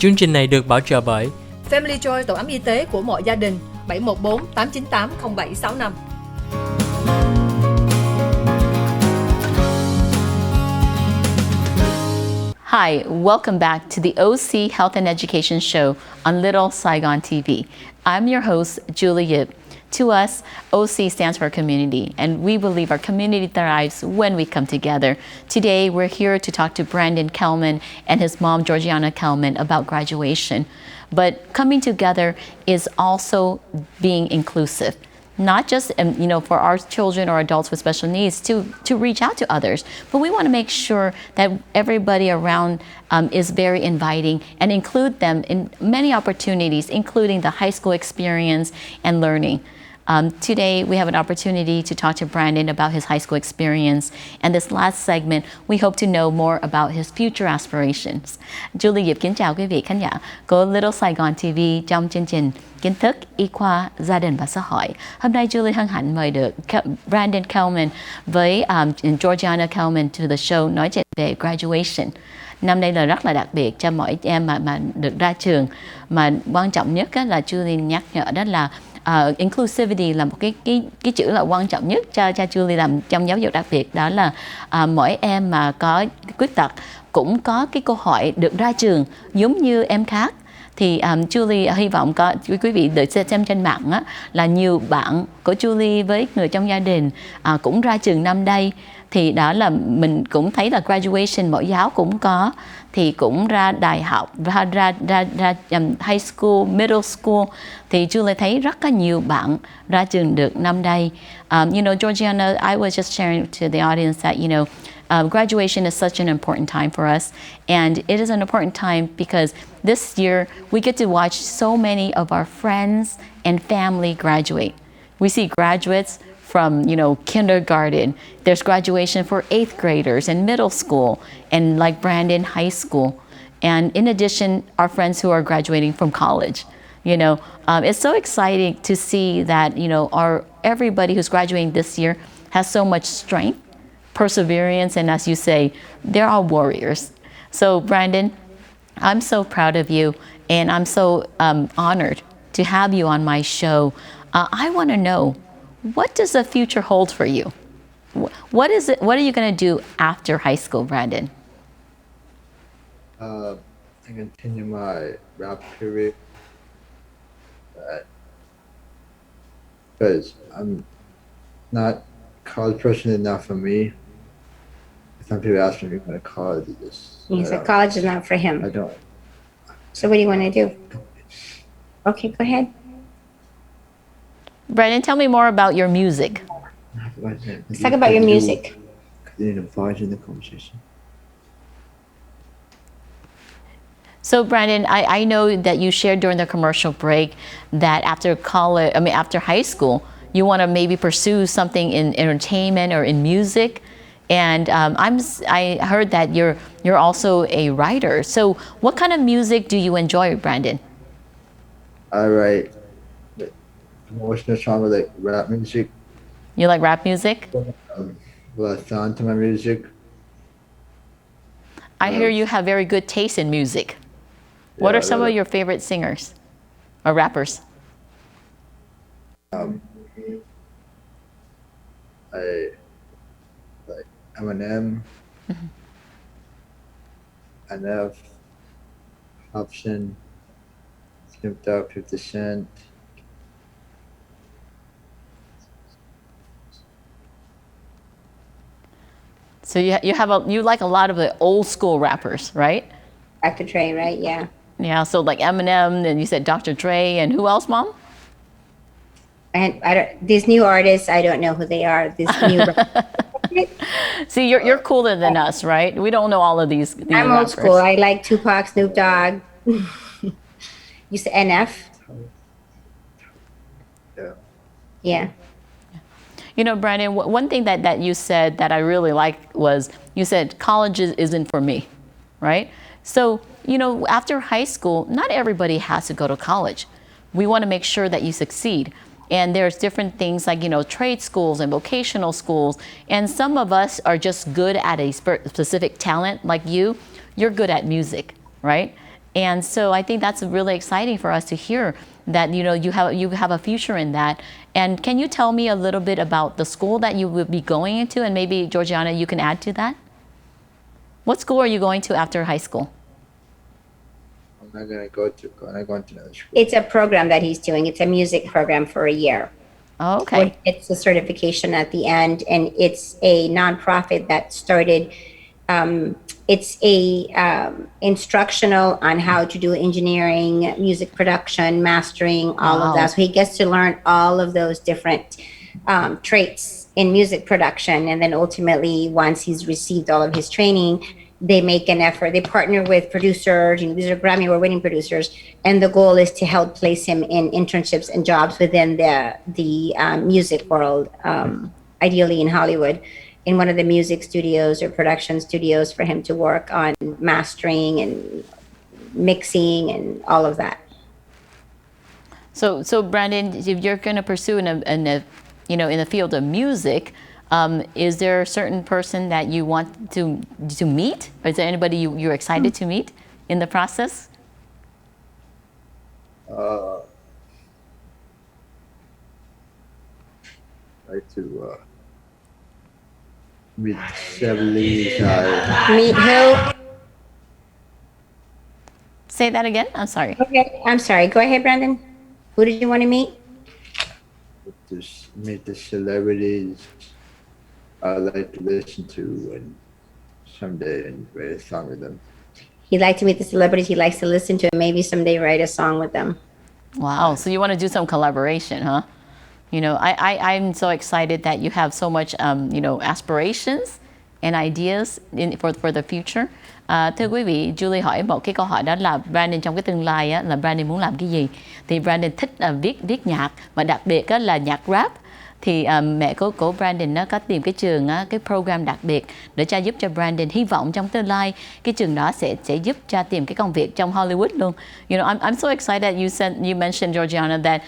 Chương trình này được bảo trợ bởi Family Joy, tổ ấm y tế của mọi gia đình, 714 898 0765. Hi, welcome back to the OC Health and Education Show on Little Saigon TV. I'm your host, Julie Yip. To us, OC stands for community, and we believe our community thrives when we come together. Today, we're here to talk to Brandon Kelman and his mom, Georgiana Kelman, about graduation. But coming together is also being inclusive. Not just for our children or adults with special needs to reach out to others, but we want to make sure that everybody around is very inviting and include them in many opportunities, including the high school experience and learning. Today, we have an opportunity to talk to Brandon about his high school experience. And this last segment, we hope to know more about his future aspirations. Julie Diệp kính chào quý vị khán giả của Little Saigon TV trong chương trình Kiến thức, y khoa, gia đình và xã hội. Hôm nay Julie hân hạnh mời được Brandon Kelman với Georgiana Kelman to the show nói chuyện về graduation. Năm nay là rất là đặc biệt cho mỗi em mà được ra trường. Mà quan trọng nhất là Julie nhắc nhở đó là inclusivity là một cái chữ là quan trọng nhất cho Julie làm trong giáo dục, đặc biệt đó là mỗi em mà có khuyết tật cũng có cái cơ hội được ra trường giống như em khác. Thì Julie hy vọng có quý vị được xem trên mạng á, là nhiều bạn của Julie với người trong gia đình cũng ra trường năm đây. Thì đó là mình cũng thấy là graduation mẫu giáo cũng có, thì cũng ra đại học, ra high school, middle school. Thì Julie thấy rất là nhiều bạn ra trường được năm đây. Georgiana, I was just sharing to the audience that, graduation is such an important time for us. And it is an important time because this year we get to watch so many of our friends and family graduate. We see graduates from, kindergarten. There's graduation for 8th graders and middle school, and like Brandon, high school. And in addition, our friends who are graduating from college. It's so exciting to see that, everybody who's graduating this year has so much strength, perseverance, and as you say, they're all warriors. So Brandon, I'm so proud of you, and I'm so honored to have you on my show. I want to know, what does the future hold for you? What is it? What are you going to do after high school, Brandon? I continue my rap career, because I'm not college person enough for me. Some people ask me if I'm going to college. He said college is not for him. I don't. So what do you want to do? Okay, go ahead. Brandon, tell me more about your music. Let's talk about your music. Continue to engage in the conversation. So Brandon, I know that you shared during the commercial break that after high school, you want to maybe pursue something in entertainment or in music. And I heard that you're also a writer. So what kind of music do you enjoy, Brandon? I write emotional song, like rap music. You like rap music? Sound to my music. I hear you have very good taste in music. What are some of your favorite singers or rappers? I like Eminem, NF, Hobson, Snoop Dogg, 50 Cent. So you like a lot of the old school rappers, right? Dr. Dre, right? Yeah. Yeah. So like Eminem, and you said Dr. Dre, and who else, Mom? And these new artists, I don't know who they are. These new. See, you're cooler than us, right? We don't know all of these I'm rappers. old school. I like Tupac, Snoop Dogg. You said NF? Yeah. Yeah. Brandon, one thing that you said that I really liked was you said college isn't for me, right? So, after high school, not everybody has to go to college. We want to make sure that you succeed. And there's different things like, trade schools and vocational schools. And some of us are just good at a specific talent, like you're good at music, right? And so I think that's really exciting for us to hear that, you know, you have a future in that. And can you tell me a little bit about the school that you will be going into? And maybe, Georgiana, you can add to that? What school are you going to after high school? I'm not going to go to another school. It's a program that he's doing. It's a music program for a year. Oh, okay. It's a certification at the end, and it's a nonprofit that started. It's a instructional on how to do engineering, music production, mastering, all of that. So he gets to learn all of those different traits in music production, and then ultimately, once he's received all of his training, they make an effort. They partner with producers. You know, these are Grammy award-winning producers, and the goal is to help place him in internships and jobs within the music world, ideally in Hollywood, in one of the music studios or production studios for him to work on mastering and mixing and all of that. So Brandon, if you're going to pursue in the field of music, is there a certain person that you want to meet? Or is there anybody you're excited to meet in the process? Like to meet 70s. Meet who? Say that again. I'm sorry. Okay, I'm sorry. Go ahead, Brandon. Who did you want to meet? Just meet the celebrities I like to listen to and someday and write a song with them. He'd like to meet the celebrities he likes to listen to and maybe someday write a song with them. Wow. So you want to do some collaboration, huh? You know, I'm so excited that you have so much, aspirations and ideas for the future. Thưa quý vị, Julie hỏi một cái câu hỏi đó là Brandon trong cái tương lai á, là Brandon muốn làm cái gì? Thì Brandon thích viết nhạc, và đặc biệt á, là nhạc rap. Thì mẹ của Brandon nó có tìm cái trường, cái program đặc biệt để giúp cho Brandon, hy vọng trong tương lai cái trường đó sẽ giúp cho tìm cái công việc trong Hollywood luôn. You know, I'm so excited that you mentioned, Georgiana, that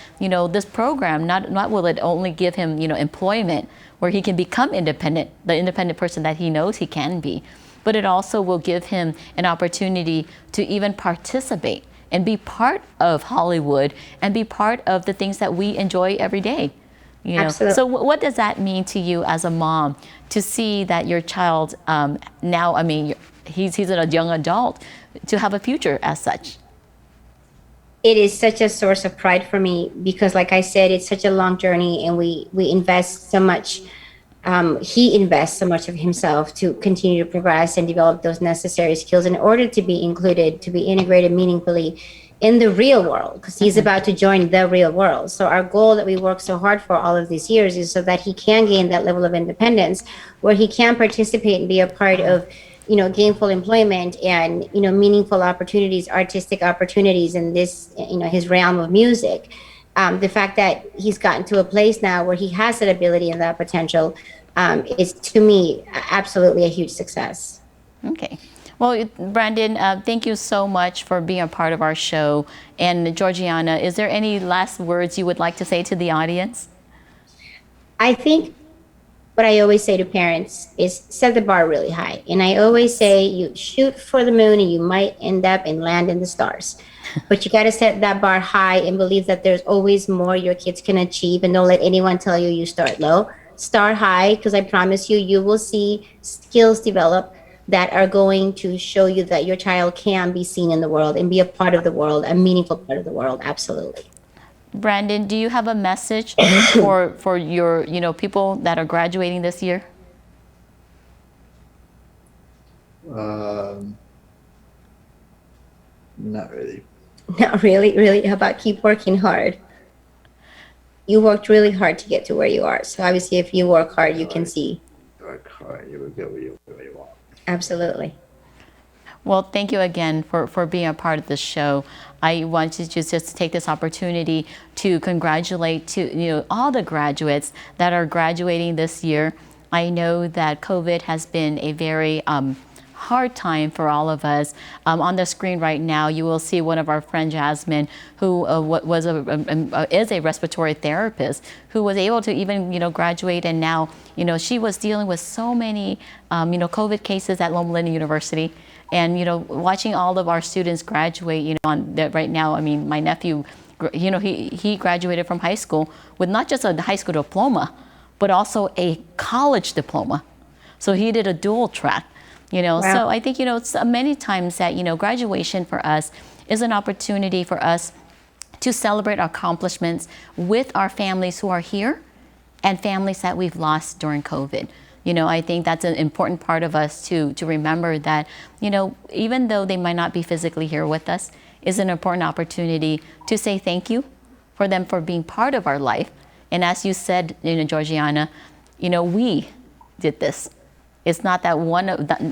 this program not will it only give him employment where he can become independent, the independent person that he knows he can be, but it also will give him an opportunity to even participate and be part of Hollywood and be part of the things that we enjoy every day. You know? Absolutely. So what does that mean to you as a mom to see that your child now, I mean, he's a young adult, to have a future as such? It is such a source of pride for me because, like I said, it's such a long journey, and we invest so much. He invests so much of himself to continue to progress and develop those necessary skills in order to be included, to be integrated meaningfully in the real world, because he's about to join the real world. So our goal that we work so hard for all of these years is so that he can gain that level of independence where he can participate and be a part of, gainful employment and, meaningful opportunities, artistic opportunities in this, his realm of music. The fact that he's gotten to a place now where he has that ability and that potential is, to me, absolutely a huge success. Okay. Well, Brandon, thank you so much for being a part of our show. And Georgiana, is there any last words you would like to say to the audience? I think what I always say to parents is set the bar really high. And I always say you shoot for the moon and you might end up and land in the stars. But you got to set that bar high and believe that there's always more your kids can achieve. And don't let anyone tell you start low. Start high, because I promise you will see skills develop that are going to show you that your child can be seen in the world and be a part of the world, a meaningful part of the world. Absolutely. Brandon, do you have a message for your people that are graduating this year? Not really. Not really, really. How about keep working hard? You worked really hard to get to where you are. So obviously, if you work hard, you can see. Work hard, you will get where you want. Absolutely. Well, thank you again for being a part of the show. I want to just take this opportunity to congratulate all the graduates that are graduating this year. I know that COVID has been a very hard time for all of us. On the screen right now, you will see one of our friend Jasmine, who is a respiratory therapist, who was able to even graduate, and now she was dealing with so many COVID cases at Loma Linda University, and watching all of our students graduate. Right now, I mean, my nephew, he graduated from high school with not just a high school diploma, but also a college diploma. So he did a dual track. Wow. So I think, many times that, graduation for us is an opportunity for us to celebrate our accomplishments with our families who are here and families that we've lost during COVID. I think that's an important part of us to remember that, even though they might not be physically here with us, is an important opportunity to say thank you for them for being part of our life. And as you said, Georgiana, we did this. It's not that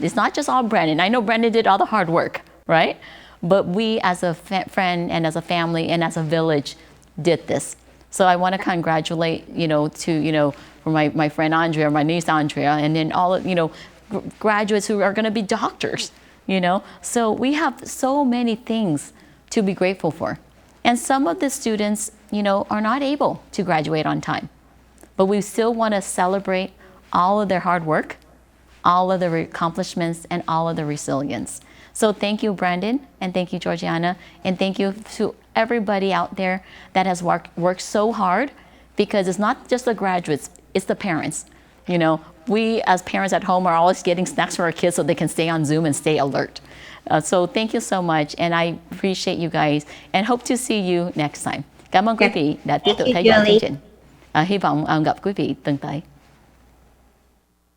it's not just all Brandon. I know Brandon did all the hard work, right? But we as a friend and as a family and as a village did this. So I want to congratulate, for my friend Andrea, my niece Andrea, and then all, graduates who are going to be doctors, So we have so many things to be grateful for. And some of the students, are not able to graduate on time. But we still want to celebrate all of their hard work, all of their accomplishments, and all of the resilience. So thank you, Brandon, and thank you, Georgiana, and thank you to everybody out there that has worked so hard, because it's not just the graduates, it's the parents. We as parents at home are always getting snacks for our kids so they can stay on Zoom and stay alert. So thank you so much, and I appreciate you guys, and hope to see you next time. Cảm ơn quý vị đã tiếp tục theo dõi chương trình. Hy vọng gặp quý vị tuần tới.